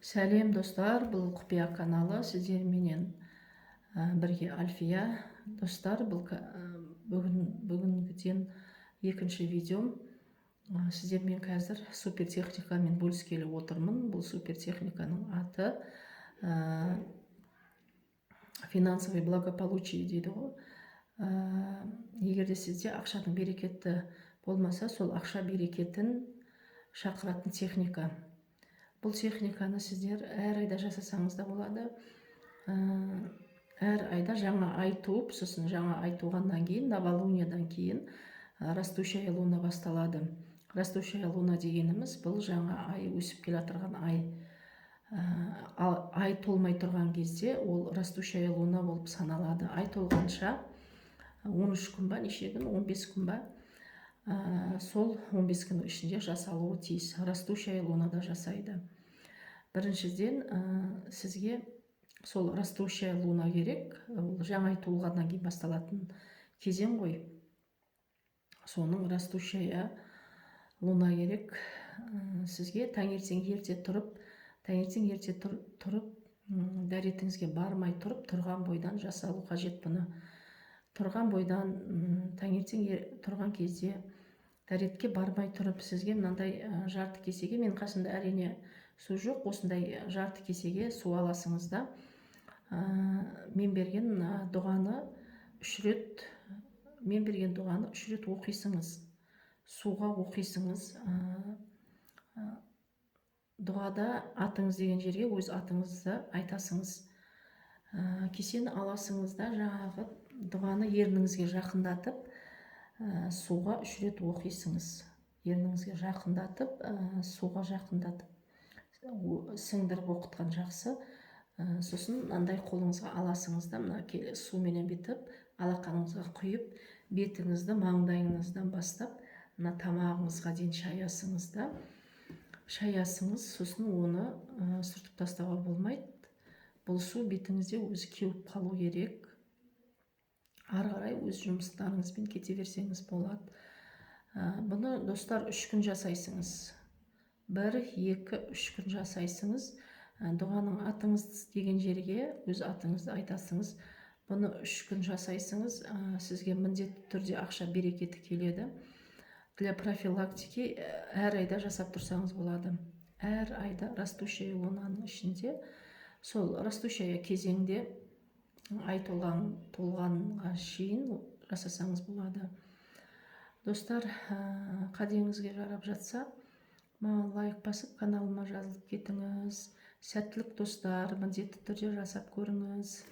Сәлем достар, бұл құпия каналы сіздерменен бірге Альфия. Достар, бұл бүгінгіден екінші видеом. Сіздермен қазір супер техникамен бөліскелі отырмын. Бұл супер техниканың аты финансовый благополучие дейді ғой. Егерде сізде ақшаның берекеті болмаса, сол ақша берекетін шақыратын техника. Бұл техниканы сіздер әр айда жасасаңыз да болады. Әр айда жаңа ай туып, сосын жаңа ай туғаннан кейін, новолуниядан кейін растущая луна басталады. Растущая луна дегеніміз бұл жаңа ай, өсіп келе жатырған ай. Ай толмай тұрған кезде ол растущая луна болып саналады. Ай толғанша 13 күн ба, неше күн, 15 күн ба, сол 15 күн ішінде жасалуы тиіс. Растущая лунада жасайды. Біріншіден сізге сол растущая луна керек. Ол жаңа ай толғаннан кейін басталатын кезең ғой. Соның растущая луна керек. Сізге таңертең ерте тұрып, дәретіңізге бармай тұрып, тұрған бойдан жасалу қажет бұны. Тұрған бойдан таңертең тұрған кезде дәретке бармай тұрып, сізге мынандай жарты кесеге, мен қасымда әрине су жоқ, осындай жарты кесеге су аласыңыз да, мен берген дұғаны 3 рет оқисыңыз. Суға оқисыңыз. Дұғада атыңыз деген жерге өз атыңызды айтасыңыз. Кесені аласыңыз да, жаңағы дұғаны ерніңізге жақындатып, суға 3 рет оқисыңыз. Ерніңізге жақындатып, суға жақындатып, сіңдіріп оқытқан жақсы. Сосын андай қолыңызға аласыңыз да, мына суменен бетіп, алақаныңызға құйып, бетіңізді маңдайыңыздан бастап, мына тамағыңызға дейін шаясыңыз да, сосын оны сүртіп тастауға болмайды. Бұл су бетіңізде өзі кеуіп қалу керек. Ары қарай өз жұмыстарыңызбен кете берсеңіз болады. Бұны достар 3 күн жасайсыңыз. 1-2-3 күн жасайсыңыз. Дұғаның атыңыз деген жерге өз атыңызды айтасыңыз. Бұны 3 күн жасайсыңыз. Сізге міндетті түрде ақша берекеті келеді. Для профилактики әр айда жасап тұрсаңыз болады. Әр айда растущая лунаның ішінде, сол растущая кезеңде ай толғанға шейін жасасаңыз болады. Достар, қадеңізге жарап жатса, маған лайк басып, каналыма жазылып кетіңіз. Сәттілік достар, міндетті түрде жасап көріңіз.